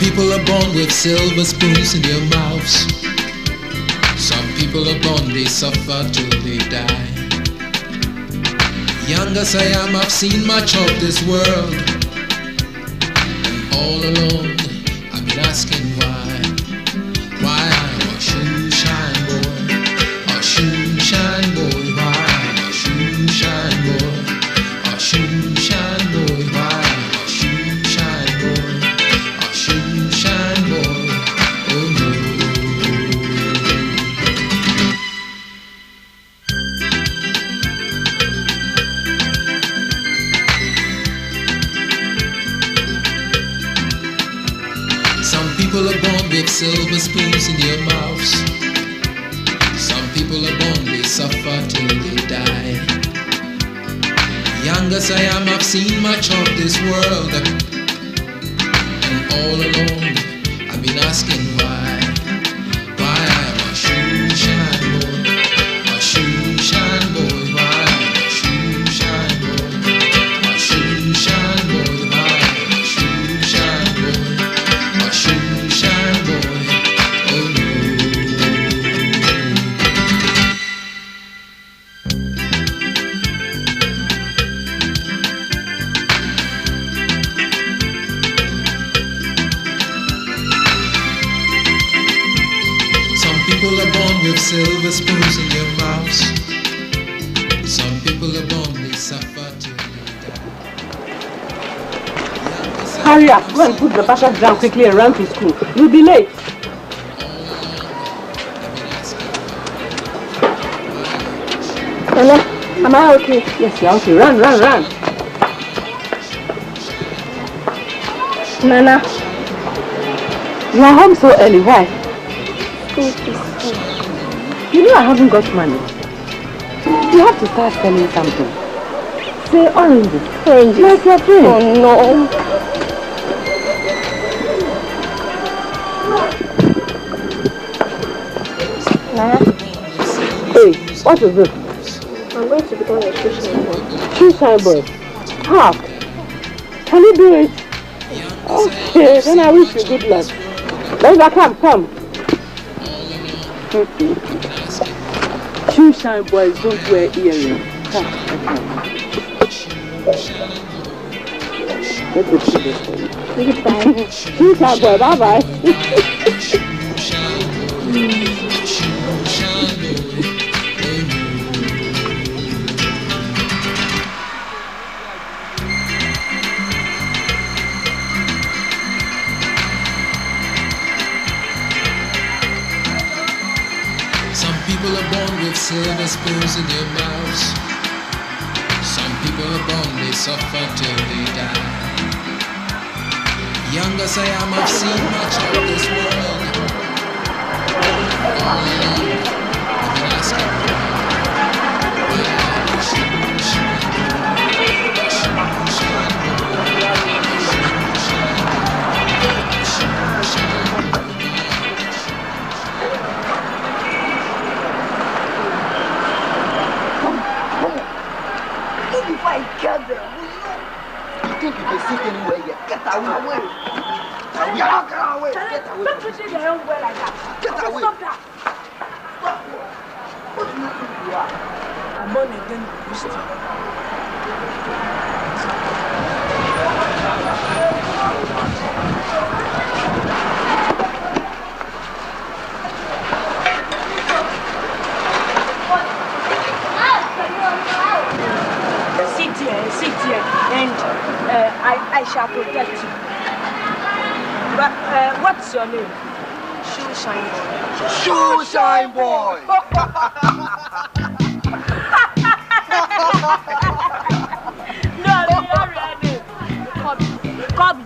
people are born with silver spoons in their mouths. Some people are born, they suffer till they die. Young as I am, I've seen much of this world. And all along, I've been asking why. Why I'm a shoe shine boy, a shoe shine boy. Why I'm a shoe shine boy, a shoe shine boy. Why I'm a shoe shine boy, a shoe shine boy. Oh no. Some people are born with silver spoons in their mouths. Some people are born, they suffer till they die. Young as I am, I've seen much of this world. And all along, I've been asking why. Why I'm a shoe shine boy, a shoe shine boy. Why I'm a shoe shine boy, a shoe shine boy. Why I'm a shoe shine boy, a shoe shine boy. Oh no. Some people are born with silver spoons in their mouths. Some people are born, they suffer till they die. Hurry up, go and put the bucket down quickly and run to school. You'll be late. Hello, am I okay? Yes, you're okay. Run, run, run. Nana, you are home so early. Why? School fees. You know I haven't got money. You have to start selling something. Say oranges. Oranges. Like your friend. Oh no. Nana, Hey, what is it? I'm going to become a shoe shine boy. Shoe shine boy. How? Can you do it? Okay, then I wish you good luck. Let's come. Shoe shine boys don't wear earrings. Come. Let me see this for you. Goodbye. Shoe shine boy, bye-bye. Some people are born with silver spoons in their mouths. Some people are born, they suffer till they die. Young as I am, I've seen much of this world. All along, I've been asking why. Why I'm a shoe shine boy, a shoe shine boy, a shoe shine boy, a shoe shine boy. Before I get there, you think you can sit anywhere here? Get away! Get away! Get away! Don't treat your young boy like that. Get away! Stop that. Stop! What do you think you are? I'm on again, Christian. Sit here, and I shall protect you. But what's your name? Shoe shine boy. Shoe shine boy! No, you are ready. Kobe.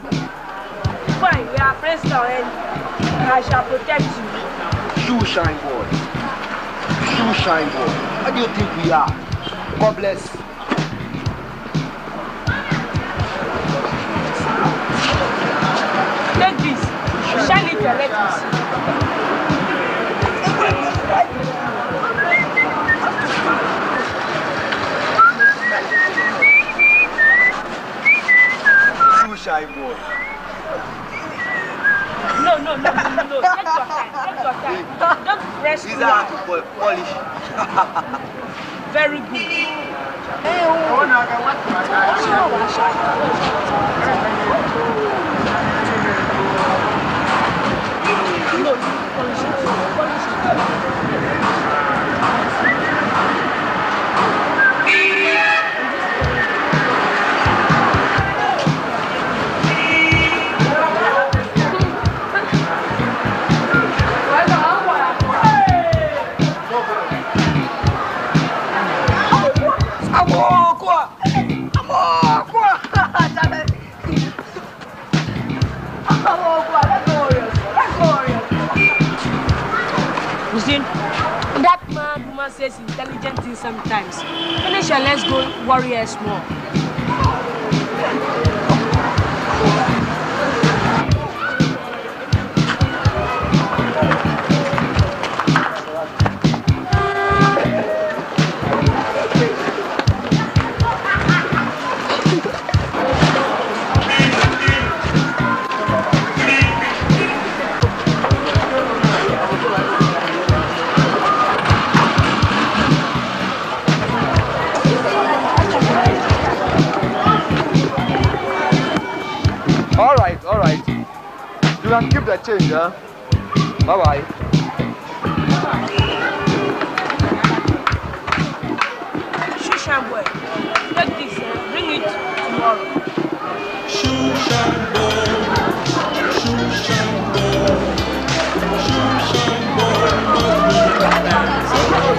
Fine, we are friends now, and I shall protect you. Shoe shine boy! Shoe shine boy! What do you think we are? God bless. Take this. Shine it and let me see. Shoe shine boy! Take your time. Don't press too hard. Polish. Very good. That woman says intelligent things sometimes. Finish and let's go worry us more. All right. You can keep the change, huh? Bye-bye. Shushan boy, take this, bring it tomorrow. Shushan boy, Shushan boy, Shushan boy, Shushan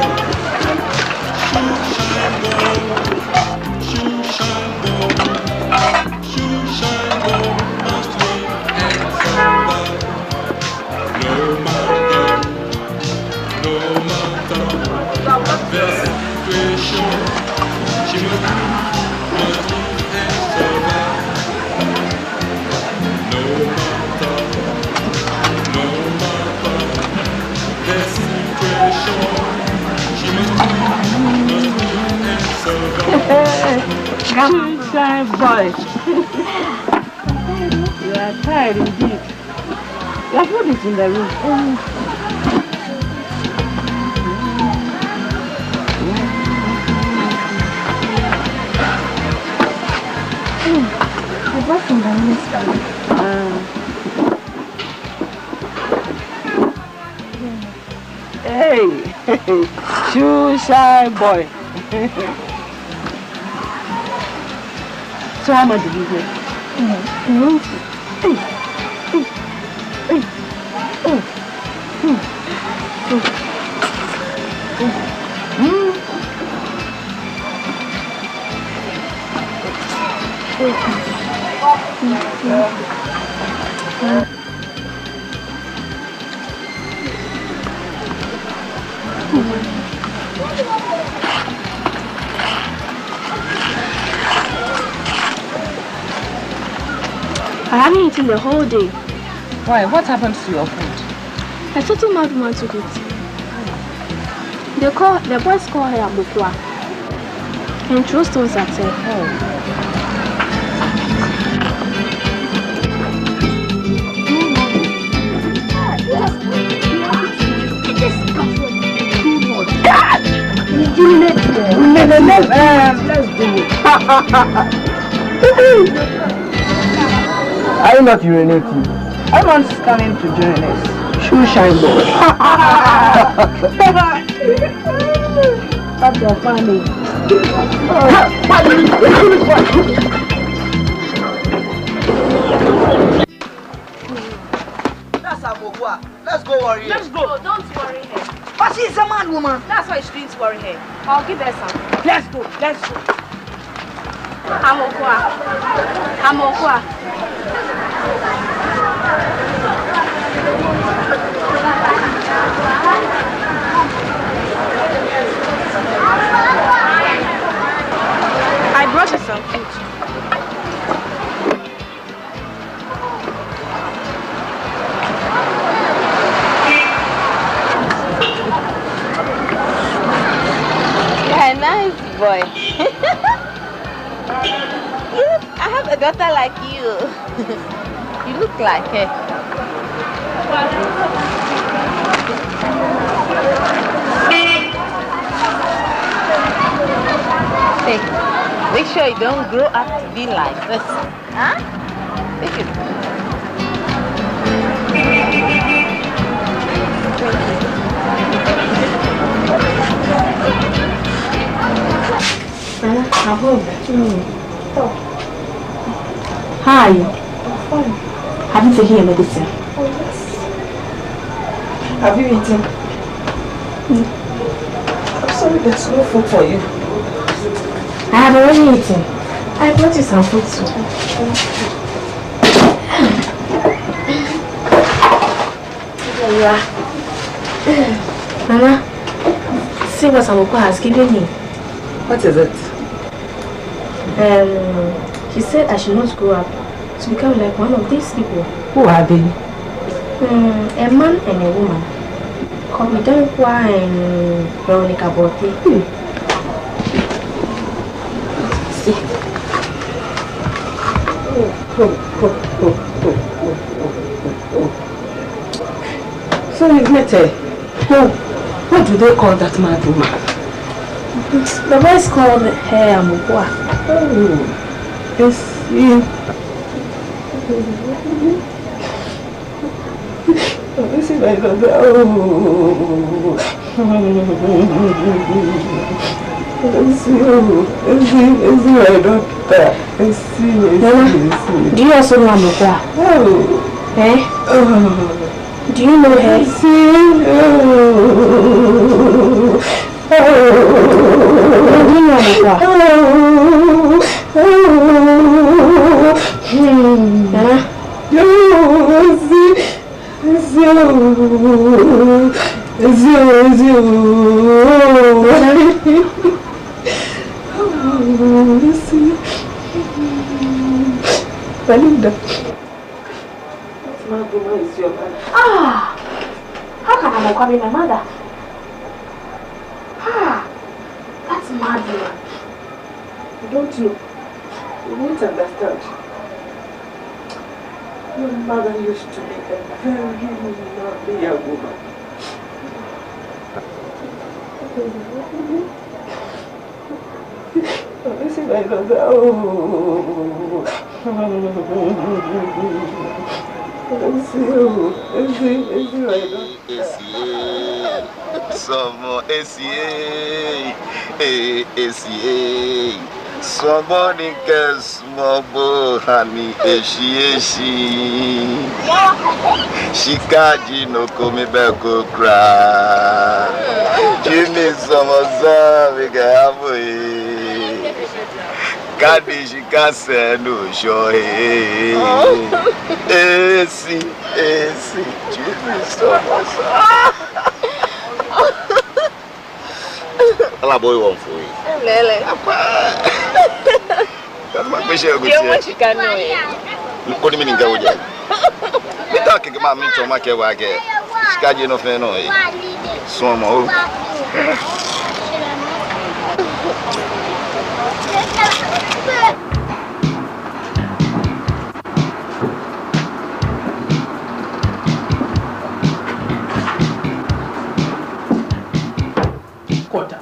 boy, Shushan boy, Shushan boy must win and survive. No matter the situation, she must win and survive. No matter the situation, she must win and survive. Come on, boy. You are tired indeed. Your food is in the room. I brought some Ghanaian spaghetti. Hey, shoe shy boy. So how much did you get? I haven't eaten the whole day. Why? What happened to your food? A certain madwoman took it. The boys call her Abukwa. And throw stones at her. Let's do it. Are you not urinating? Everyone's coming to join us. Shoe shine boy. That's your funny. That's Amokwa. Let's go worry. Let's go. No, don't worry her. But she's a mad woman. That's why she didn't worry her. I'll give her some. Let's go. Amokwa. I brought you some food. You're a nice boy. I have a daughter like you. You look like her. Hey, make sure you don't grow up to be like this. Huh? Take it. I'm home. How are you? I'm fine. Have you taken your medicine? Oh, yes. Have you eaten? I'm sorry, there's no food for you. I have already eaten. I brought you some food too. There you are. Mama, see what Samoko has given me. What is it? She said I should not grow up to become like one of these people. Who are they? A man and a woman. Kobe Dankwa and Veronica Botti. See. So you've met her. What do they call that mad woman? The boys called her Amubwa. Oh, yes. This is my daughter. It's my daughter. Do you also know Amubwa? Oh. Eh? Do you know her? Belinda. Ah! How can I be my mother? Ah! That's mad, man. Don't you? You won't understand. Your mother used to be a very lovely young woman. This is my daughter. Somebody gets small honey, she can't no come back cry. Jimmy some we have she can't say no show. Jimmy some Alla boy won't for you. Lele. That's my question. You want you can know it. Look what you mean, go there. We talk about me to make a wagger. Skaggy no fair no. So more. Quarter.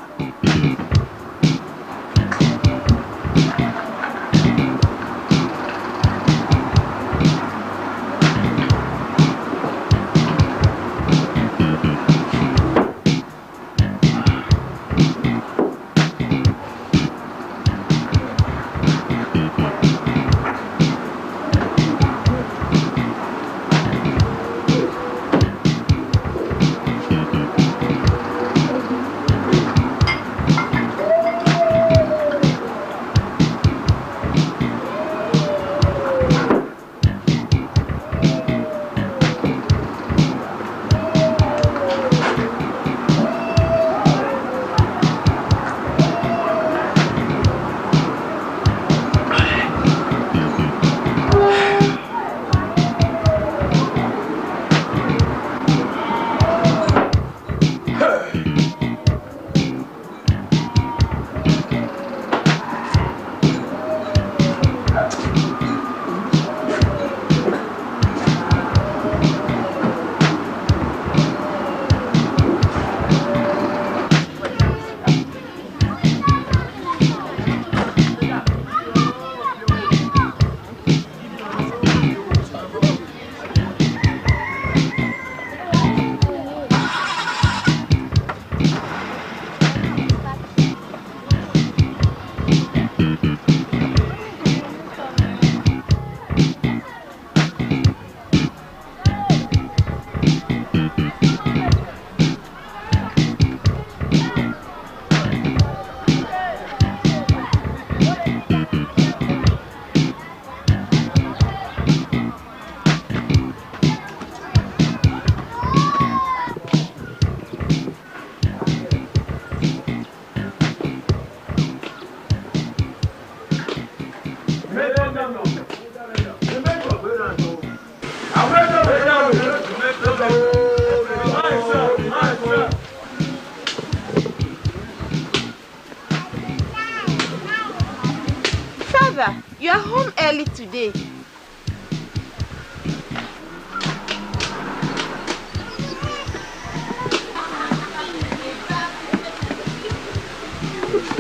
are home early today.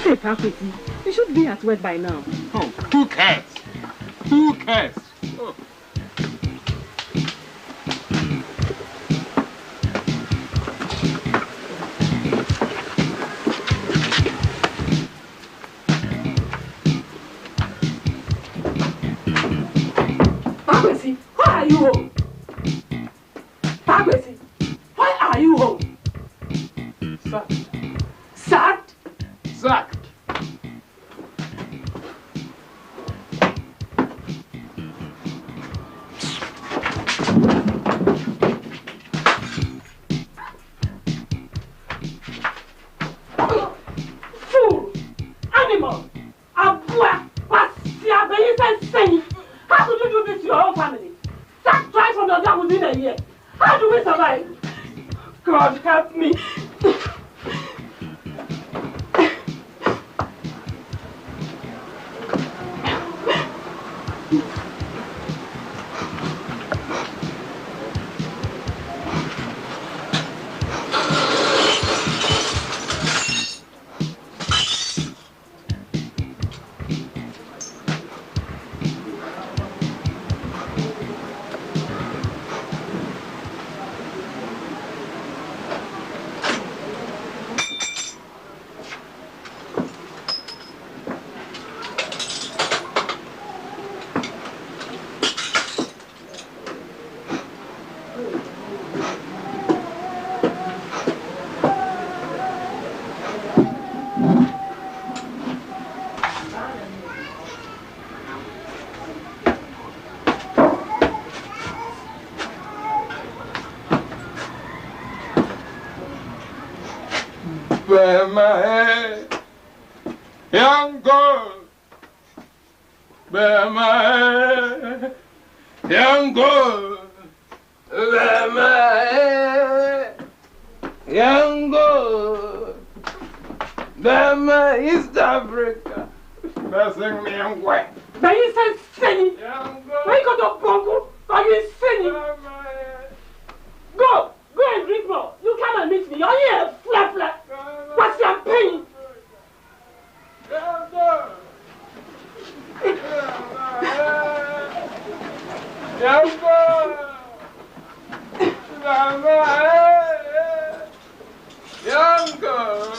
Hey, Pakweti, you should be at work by now. Oh, who cares? Who cares? Oh. Pakweti, why are you home? Pakweti, why are you home? Sacked. Sacked? Sacked. Fool! Animal! Abua! Pasia! How could you do this to your own family? Sack twice from your job within a year. How do we survive? God help me. Bear my head, young girl. Bear my head, young girl. Bear my head, young girl. Bear my East Africa. Blessing me and wet. But you said sing. Young girl. When you go to Bongo, are you singing? Bear my head. Go and drink more. You come and meet me. You're here, flat. What's your pain? Young girl. Bear my head, young girl. Bear my head, young girl.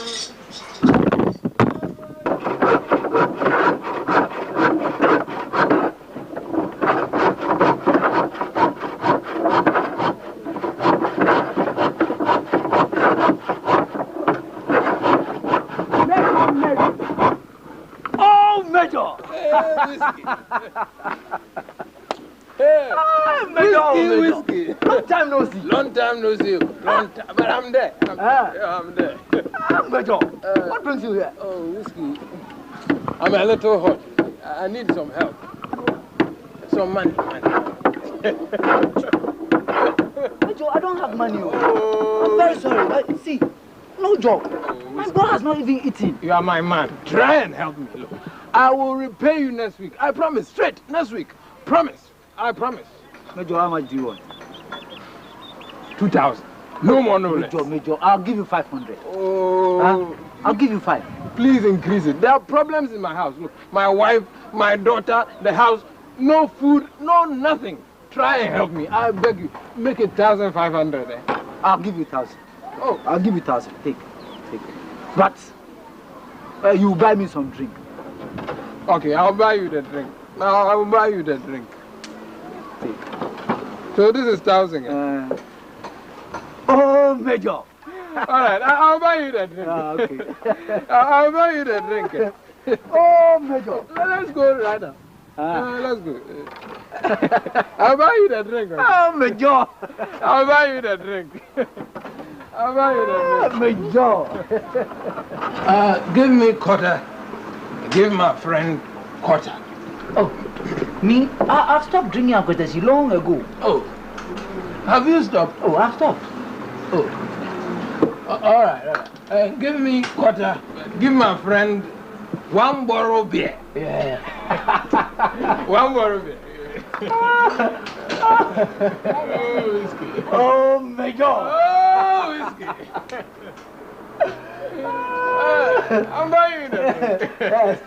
Whiskey. Long time no see. Long time no see. Long time, but I'm there. I'm there. Major, what brings you here? Oh, whiskey. I'm a little hot. I need some help. Some money. Major, I don't have money. I'm very sorry. But see, no job. My brother has not even eaten. You are my man. Try and help me. Look, I will repay you next week. I promise. Straight next week. Promise. I promise. Major, how much do you want? 2,000. No more, no less. Major, I'll give you 500. Oh. Huh? I'll give you 5. Please increase it. There are problems in my house. Look, my wife, my daughter, the house, no food, no nothing. Try and help me. I beg you. Make it 1,500 there. I'll give you 1,000. Oh. I'll give you 1,000. Take. But you buy me some drink. Okay, I'll buy you the drink. I will buy you the drink. Take. So this is 1,000. Oh, Major. All right, I'll buy you the drink. Okay. I'll buy you the drink. Oh, Major. Let's go right now. Let's go. I'll buy you the drink. Oh, Major. I'll buy you the drink. I'll buy you the drink. Major. Give me quarter. Give my friend quarter. Oh, me? I've stopped drinking alcohol long ago. Oh, have you stopped? Oh, I've stopped. Oh, all right. Give me quarter. Give my friend 1 bottle beer. Yeah. One more bit. Oh my God! Oh, whiskey. I'm buying it. Yes.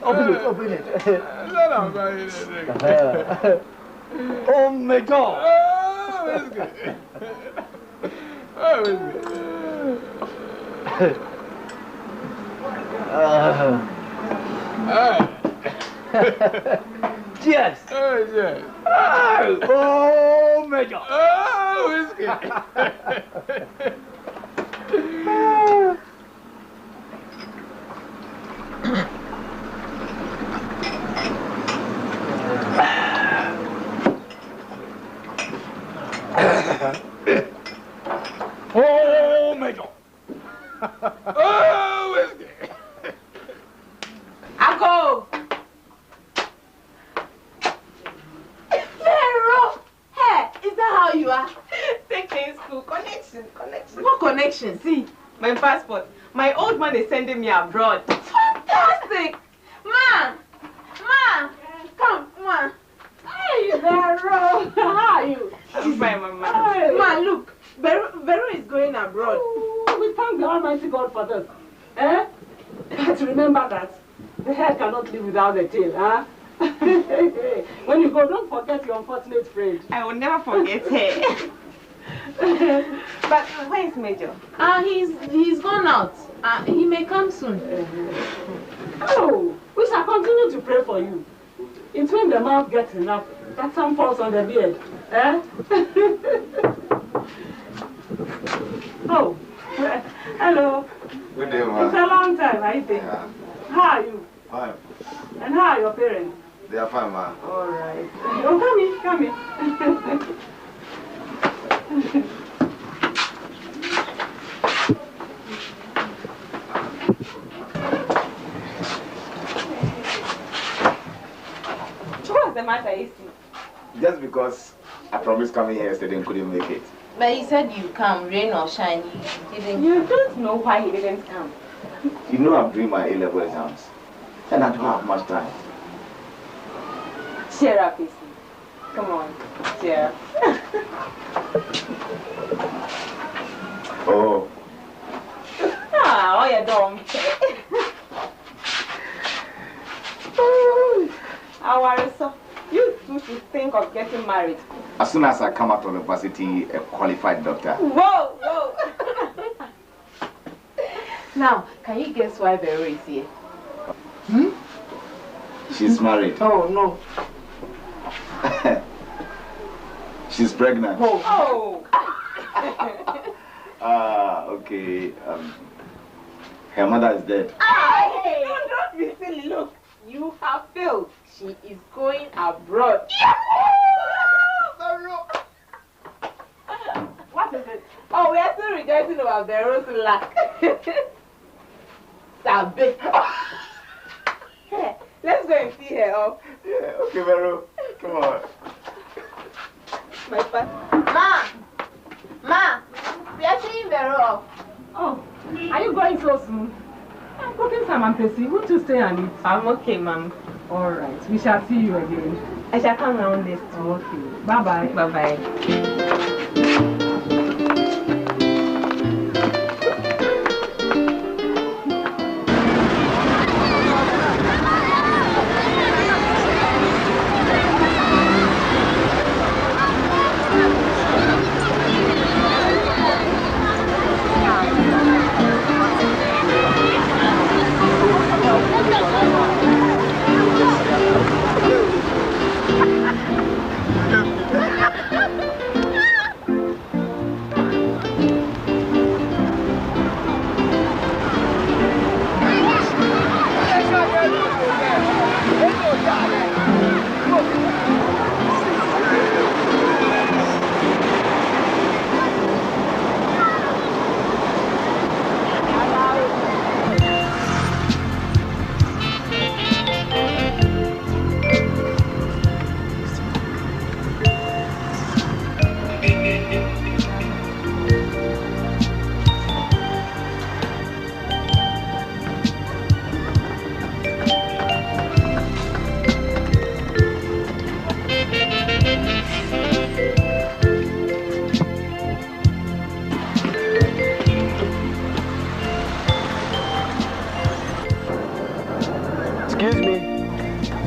Open it. I'm buying it. Oh my God! Oh, whiskey. Oh, whiskey. Cheers! Oh, yes. Oh my God! Oh, whiskey. Oh my God! Oh, whiskey. Uncle! Pharaoh! Hey, is that how you are? Take things cool. Connection. What connection? See, my passport. My old man is sending me abroad. Fantastic! Ma! Come, Ma. Hey, Vero! How are you? I'm fine, Mama. Hey. Ma, look. Vero is going abroad. Oh, we thank the Almighty God for this. Eh? But remember that the head cannot live without the tail, huh? When you go, don't forget your unfortunate friend. I will never forget her. But where is Major? He's gone out. He may come soon. Oh, we shall continue to pray for you. It's when the mouth gets enough that some falls on the beard. Eh? Oh, hello. Good day, It's a long time, I think. Yeah. How are you? Fine. And how are your parents? They are fine, ma. All right. Oh, come in. What's the matter, Isi? Just because I promised coming here yesterday and couldn't make it. But he said you come, rain or shine. He didn't. You don't know why he didn't come. You know I'm doing my A-level exams. And I don't have much time. Cheer up, Isi. Come on, cheer up. Oh. Oh, you don't. So you two should think of getting married. As soon as I come out of university, a qualified doctor. Whoa! Now, can you guess why Vero is here? She's married. Oh, no. She's pregnant. Oh! Okay. Her mother is dead. Hey, don't be silly. Look, you have failed. She is going abroad. What is it? Oh, we are still rejoicing about Vero's luck. Sabe. Hey, let's go and see her off. Yeah, okay, Vero. Come on. My father. Ma, we are seeing Vero off. Oh, are you going so soon? I'm cooking some ampesi. Who to stay and eat? I'm okay, Mom. All right, we shall see you again. I shall come around next week. Okay, bye-bye. Bye-bye.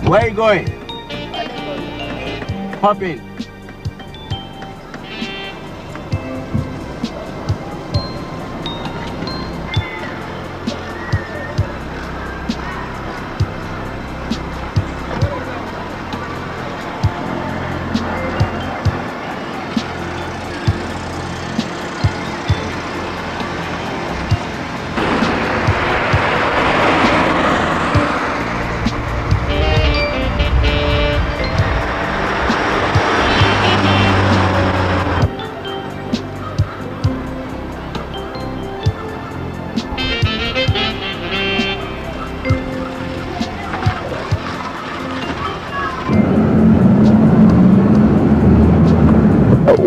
Where are you going? Hop in.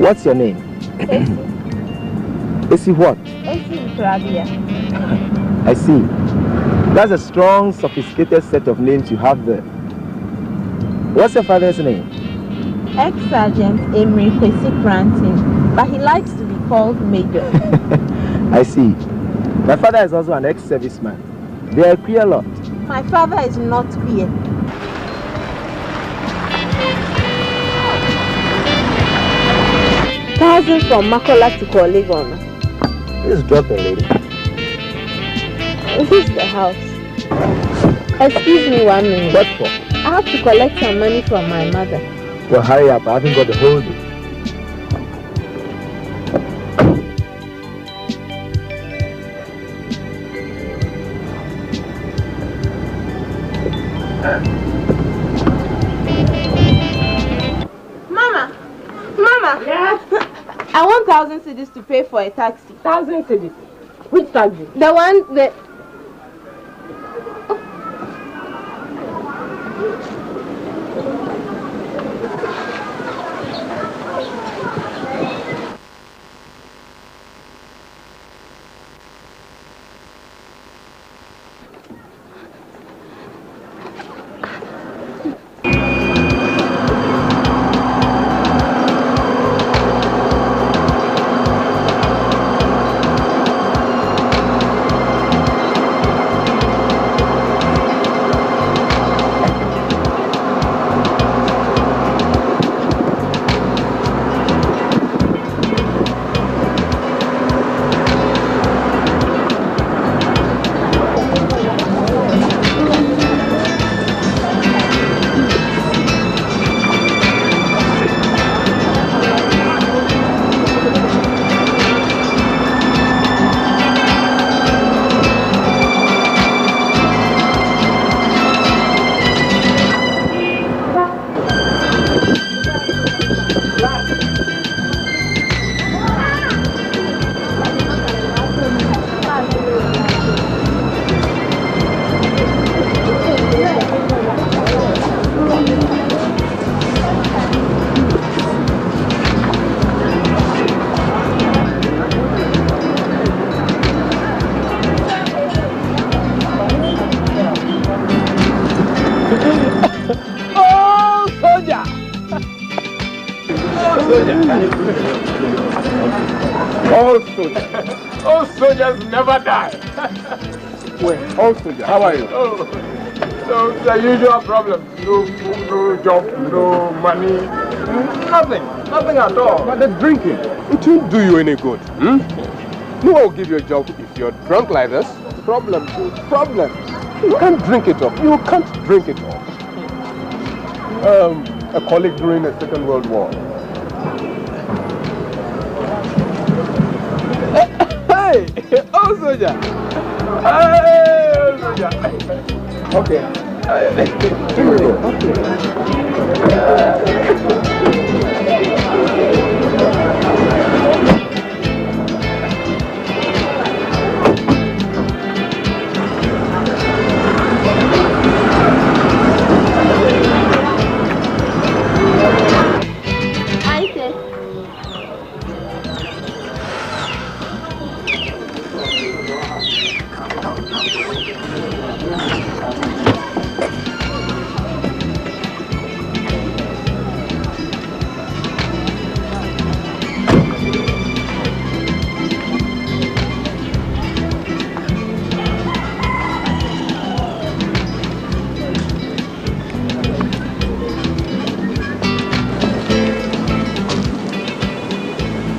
What's your name? Esi what? Esi Krabia. I see. That's a strong, sophisticated set of names you have there. What's your father's name? Ex-Sergeant Emery Kwesi Granting, but he likes to be called Major. I see. My father is also an ex-serviceman. They are a queer lot. My father is not queer. Thousands from Makola to Kolegon. Please drop a lady. This is the house. Excuse me 1 minute. What for? I have to collect some money from my mother. Well, hurry up. I haven't got the whole day. Mama! Mama! Yes? I want 1,000 cedis to pay for a taxi. 1,000 cedis? Which taxi? The one that... All soldiers never die. Well, all soldiers, how are you? Oh, so the usual problems. No food, no job, no money, nothing at all. But the drinking, it won't do you any good. No one will give you a job if you're drunk like this. Problems. You can't drink it off. You can't drink it off. A colleague during the Second World War. Hey, oh soldier. Hey, oh soldier. Okay.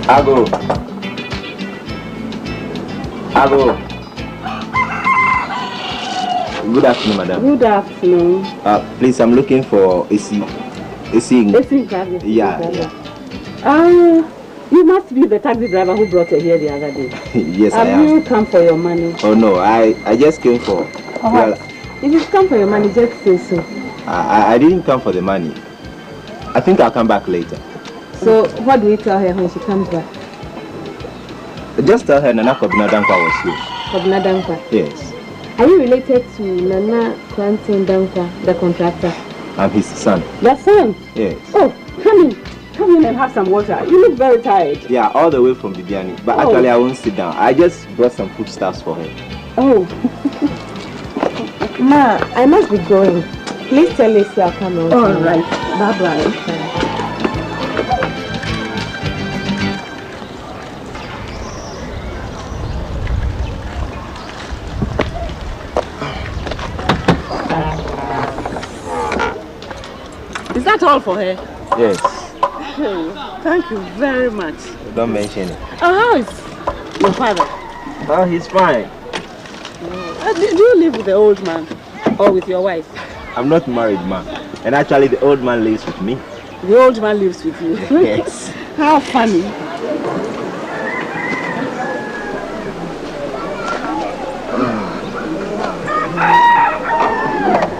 Ago. Good afternoon, madam. Good afternoon. Please, I'm looking for AC. AC driver. Yeah. You must be the taxi driver who brought her here the other day. Yes, I am. Have you come for your money? Oh no, I just came for. Well, if you come for your money, just say so. I didn't come for the money. I think I'll come back later. So, what do we tell her when she comes back? Just tell her Nana Kobina Dankwa was here. Kobina Dankwa? Yes. Are you related to Nana Clanton Dankwa, the contractor? I'm his son. Your son? Yes. Oh, come in and have some water. You look very tired. Yeah, all the way from Bibiani. But actually, I won't sit down. I just brought some foodstuffs for her. Oh. Ma, I must be going. Please tell Lacey I'll come out. All right. Bye-bye. Is that all for her? Yes. Thank you very much. Don't mention it. Oh, how is your father? Oh, he's fine. Do you live with the old man or with your wife? I'm not married, ma. And actually, the old man lives with me. The old man lives with you? Yes. How funny.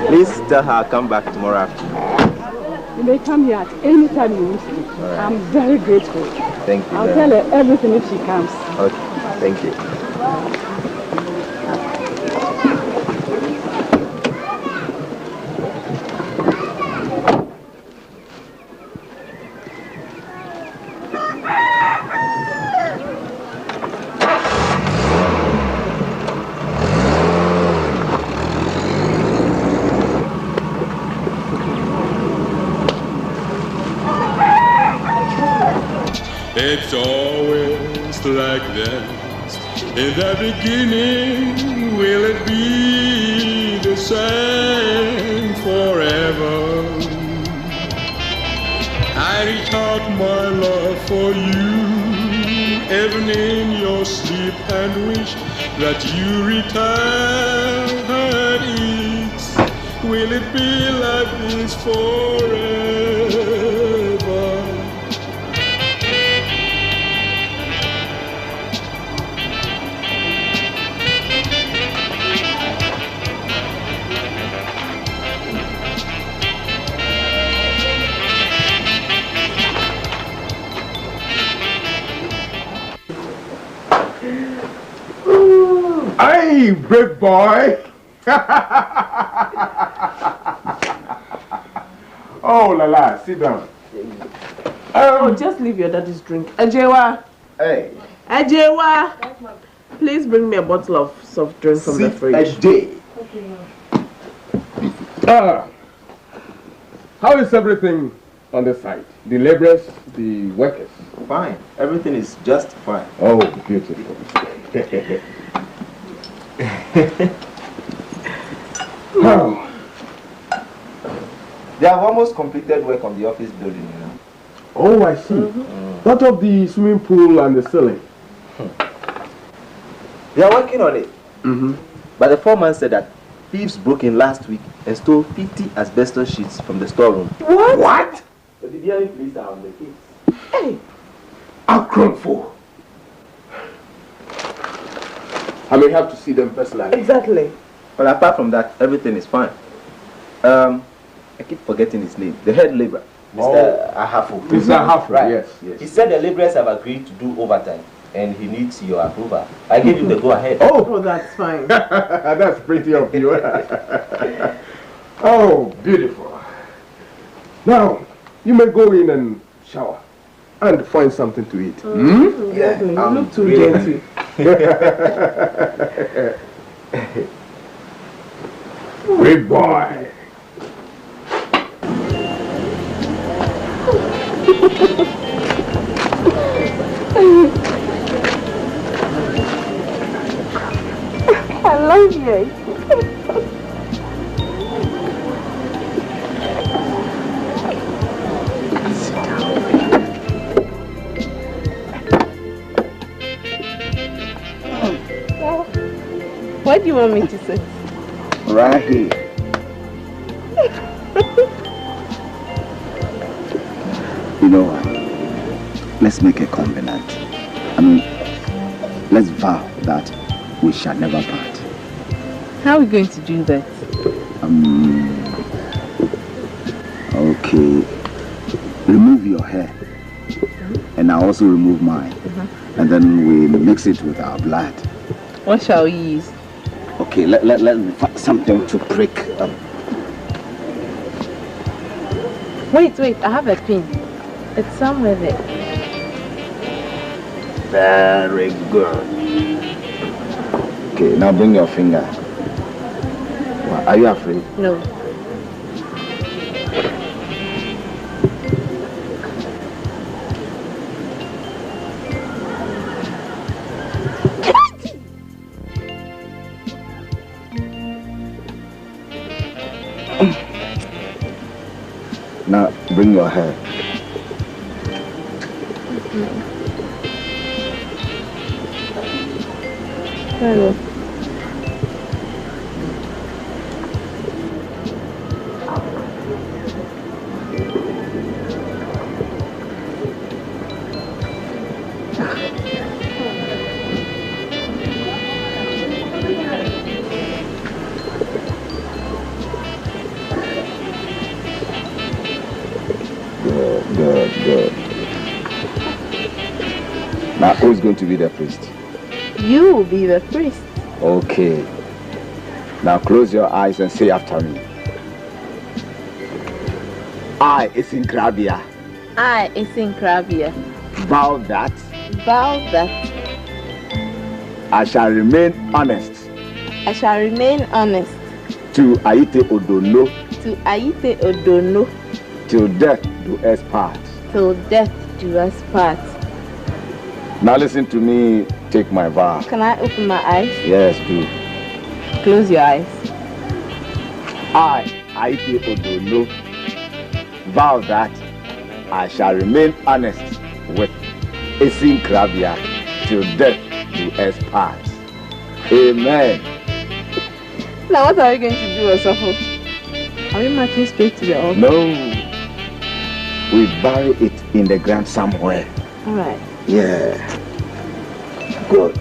Please tell her I'll come back tomorrow afternoon. You may come here at any time you wish to. Right. I'm very grateful. Thank you. I'll tell her everything if she comes. Okay, thank you. It's always like that. In the beginning, will it be the same forever? I reach out my love for you, even in your sleep, and wish that you return. Will it be like this forever? Hey, big boy! Oh, la la, sit down. Just leave your daddy's drink. Ajewa! Hey. Ajewa! Please bring me a bottle of soft drink from the fridge. A day. How is everything on the site? The laborers, the workers? Fine. Everything is just fine. Oh, beautiful. Oh. They have almost completed work on the office building, you know. Oh, I see. What of the swimming pool and the ceiling? They are working on it. But the foreman said that thieves broke in last week and stole 50 asbestos sheets from the storeroom. What? So the DRE police are on the case. Hey! Akronfo. I may have to see them personally. Exactly. But apart from that, everything is fine. I keep forgetting his name. The head laborer, Mr. Ahafu. Mr. Ahafu, right. Yes. He said the laborers have agreed to do overtime and he needs your approval. I gave him the go-ahead. Oh, that's fine. That's pretty of you. Oh, beautiful. Now, you may go in and shower and find something to eat. Exactly. You look too dirty. Great boy. I love you. Where do you want me to sit? Right here. You know what? Let's make a covenant. I mean, let's vow that we shall never part. How are we going to do that? Okay. Remove your hair. And I also remove mine. And then we mix it with our blood. What shall we use? Okay, let me find something to prick. Wait, I have a pin. It's somewhere there. Very good. Okay, now bring your finger. Are you afraid? No. Now bring your hair. Hello. Good. Now who's going to be the priest? You will be the priest. Okay. Now close your eyes and say after me. I, Isinkravia. I, Isinkravia. Vow that. Vow that. I shall remain honest. I shall remain honest. To Aite Odono. To Aite Odono. Till death do us part. Till death do us part. Now listen to me, take my vow. Can I open my eyes? Yes, do. Close your eyes. I, Aite Odono, vow that I shall remain honest with Isinkravia till death do us part. Amen. Now what are we going to do, Osofo? Are we marching straight to the altar? No. We bury it in the ground somewhere. All right. Yeah. Good.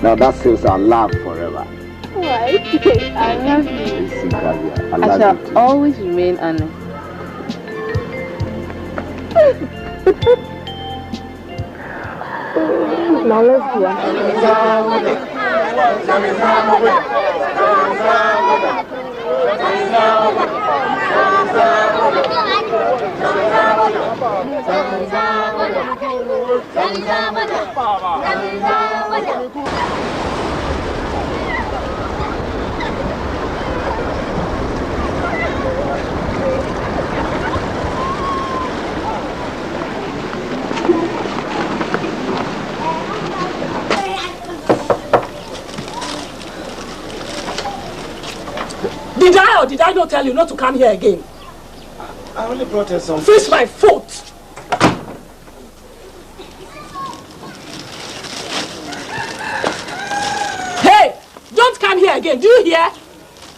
Now that seals our love forever. Right. I love you. I shall always remain honest. Now let's do Did I not tell you not to come here again? I only brought her some. Fish my foot! Hey! Don't come here again. Do you hear?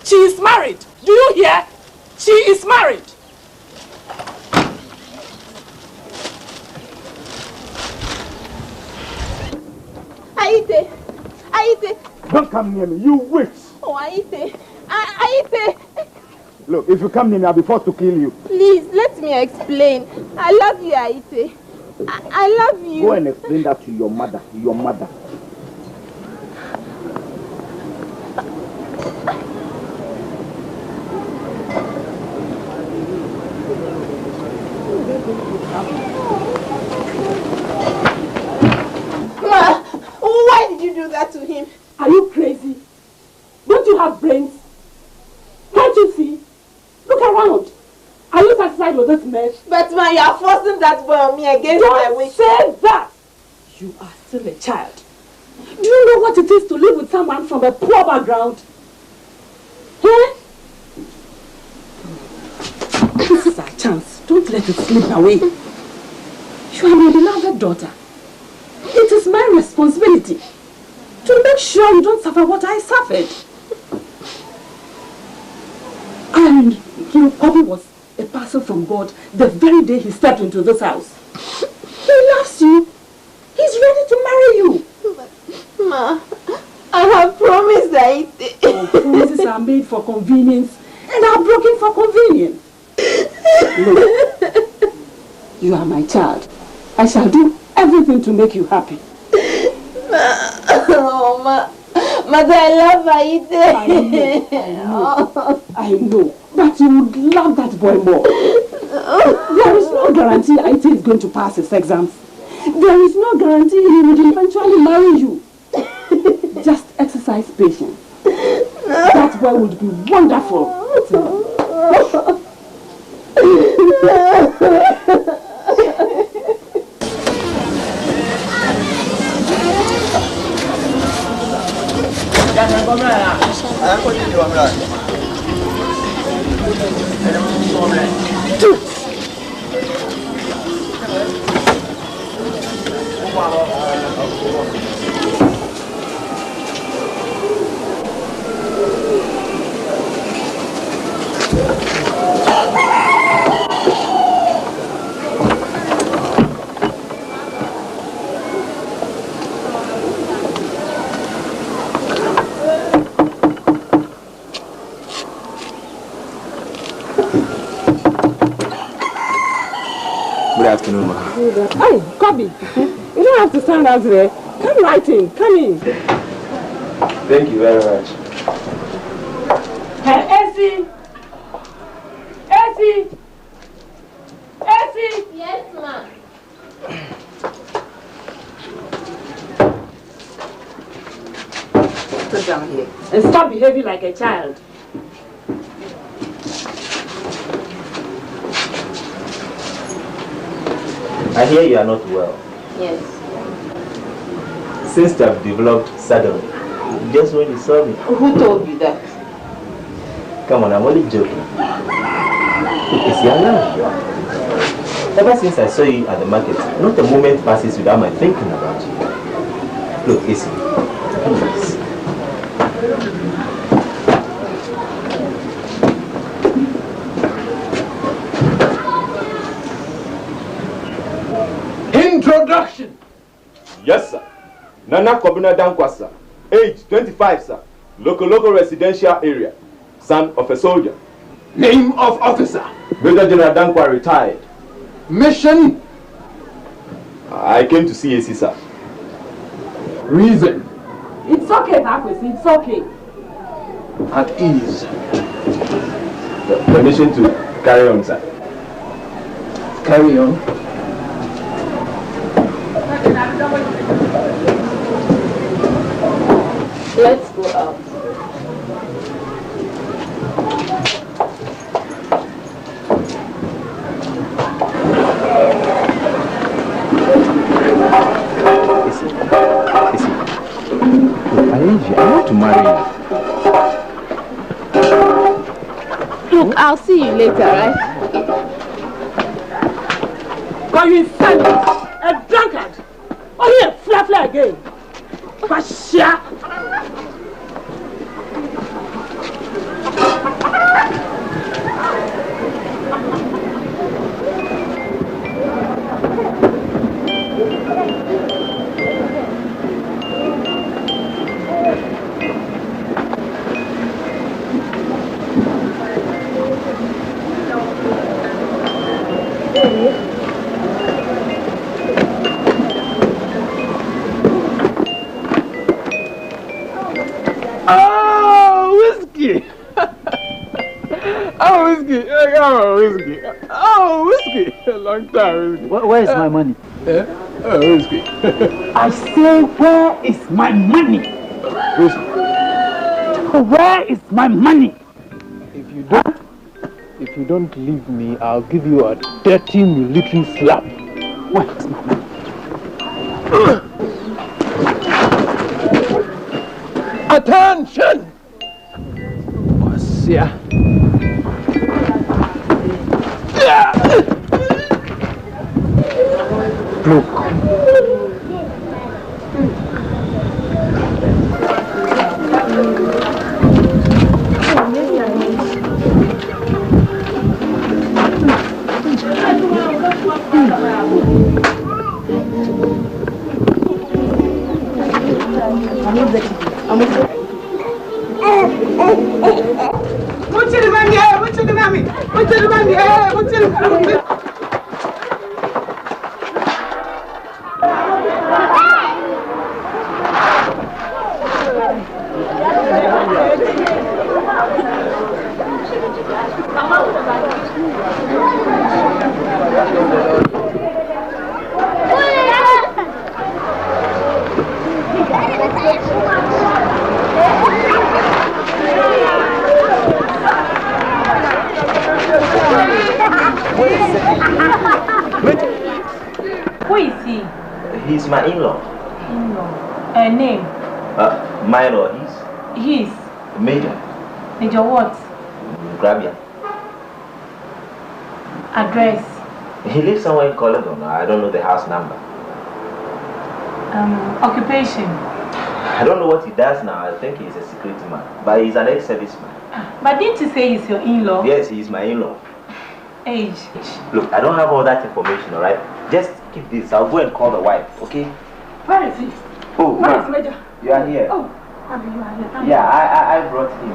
She is married. Do you hear? She is married. Aite! Don't come near me, you witch! Oh, Aite! Look, if you come near me, I'll be forced to kill you. Please, let me explain. I love you, Aite. I love you. Go and explain that to your mother. Ma, why did you do that to him? Are you crazy? Don't you have brains? Can't you see? Look around. Are you satisfied tired of this mess. But man, you are forcing that boy on me against my wish. Say that! You are still a child. Do you know what it is to live with someone from a poor background? Eh? This is our chance. Don't let it slip away. You are my beloved daughter. It is my responsibility to make sure you don't suffer what I suffered. And your Bobby was a parcel from God the very day he stepped into this house. He loves you. He's ready to marry you. Ma, I have promised that promises are made for convenience and are broken for convenience. Look, you are my child. I shall do everything to make you happy. Oh, Mother, I love Aite. I know. But you would love that boy more. There is no guarantee Aite is going to pass his exams. There is no guarantee he would eventually marry you. Just exercise patience. That boy would be wonderful. Good afternoon, ma. Hey, Kobe, you don't have to stand out there. Come right in, come in. Thank you very much. Hey, Essie! Essie! Essie! Yes, ma. Sit down here and stop behaving like a child. I hear you are not well. Yes. Since you have developed suddenly, just when you saw me. Who told you that? Come on, I'm only joking. It's your love. Ever since I saw you at the market, not a moment passes without my thinking about you. Look, Issy, please. Introduction. Yes, sir. Nana Kobina Dankwasa, age 25, sir. Local residential area. Son of a soldier. Name of officer. Major General Dankwa retired. Mission. I came to see AC, sir. Reason. It's okay, Marcus, it's okay. At ease. Permission to carry on, sir. Carry on. Let's go out. I want to marry you. Look, I'll see you later, right? But you insanity! A drunkard! Oh, here, fly again! Basha! Whiskey. Oh, whiskey. A long time, whiskey. Where is my money? Whiskey. I say, where is my money? Whiskey. Where is my money? If if you don't leave me, I'll give you a dirty military slap. What? Attention! Wasia. Look. Who is he? He's my in-law. In-law. A name? My lord, His. Major. Major what? Grabia. Address? He lives somewhere in Coledon. I don't know the house number. Occupation? I don't know what he does now. I think he's a security man. But he's an ex-serviceman. But didn't you say he's your in-law? Yes, he's my in-law. Age? Look, I don't have all that information, alright? Just keep this. I'll go and call the wife, okay? Where is he? Oh, where is Major? You are here. Oh, you are here. Yeah, I brought him.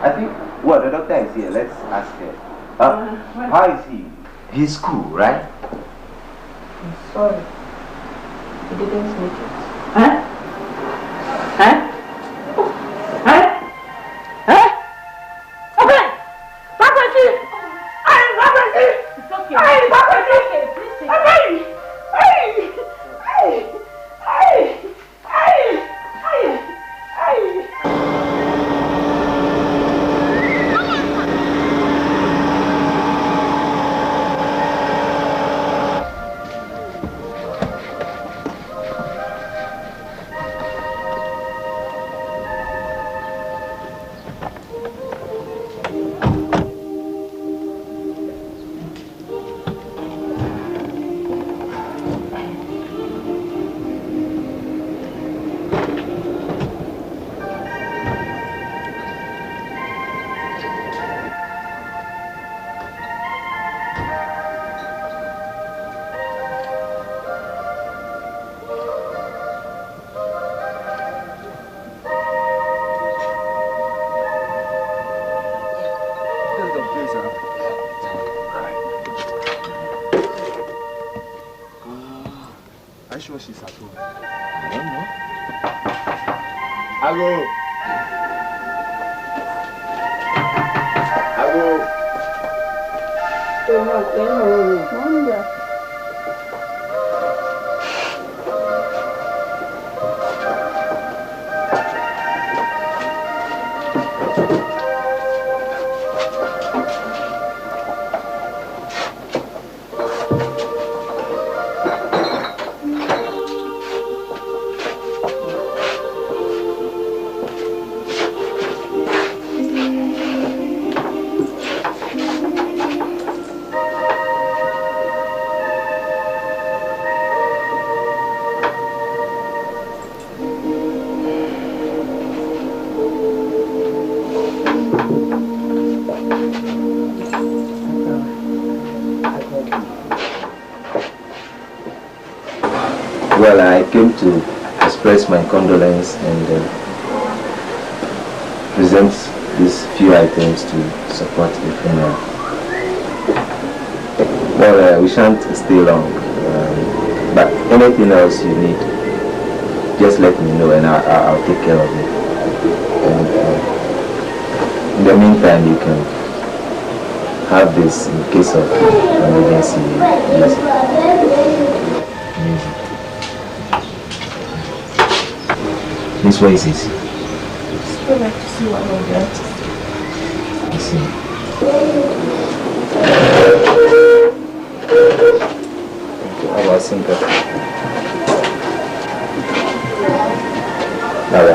I think, well, the doctor is here. Let's ask her. How is he? He's cool, right? I'm sorry. He didn't make it. Huh? Huh? Huh? Huh? Okay! Papaji! Hey, Papaji! It's okay. Hey, Papaji! Please take it. Hey! Hey! Hey! Hey! Hey! Hey! Hey! Are you sure she's at home? I don't know. Ago! Well, I came to express my condolence and present these few items to support the funeral. Well, we shan't stay long, but anything else you need, just let me know and I'll take care of it. And in the meantime, you can have this in case of emergency. This way is it? Still like to see what I'm going to. I see. I was thinking. Nada.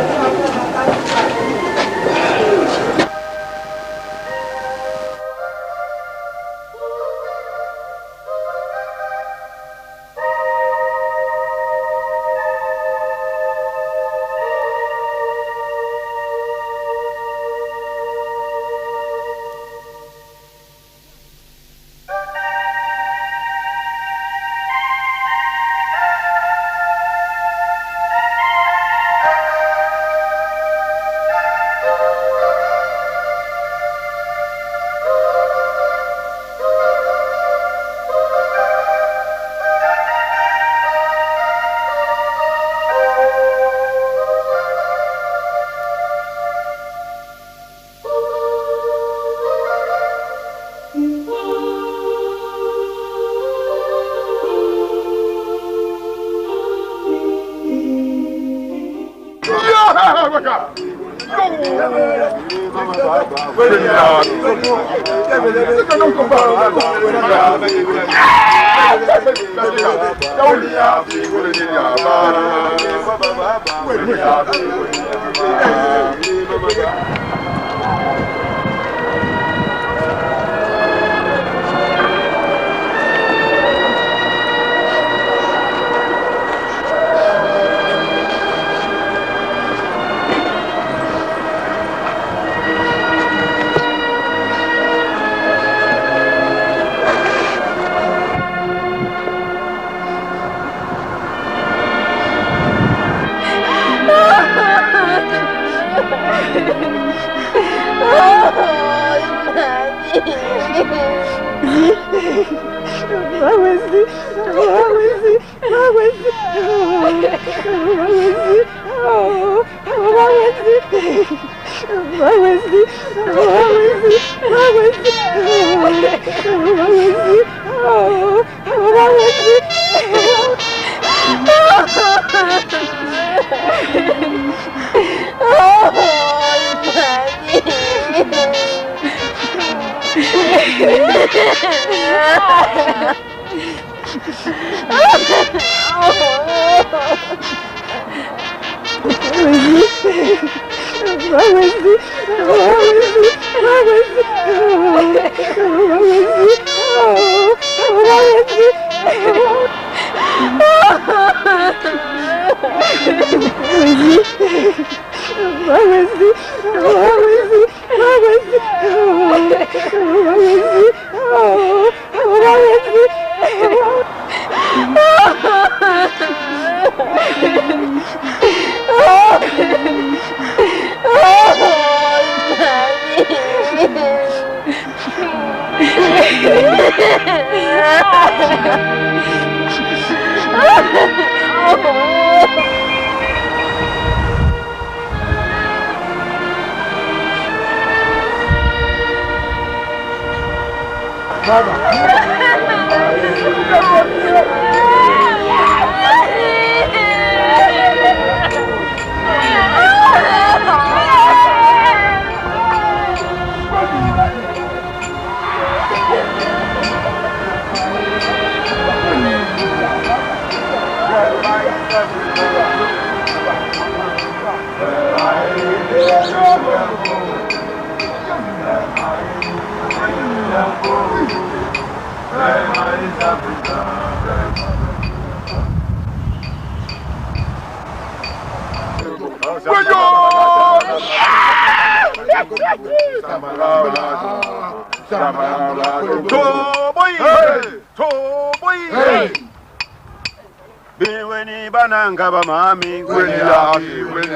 Bananga mami, when you are when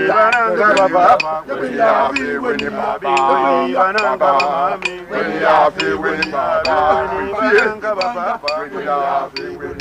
bananga baba, when you are when you bananga mami, when you are when bananga baba, when you are when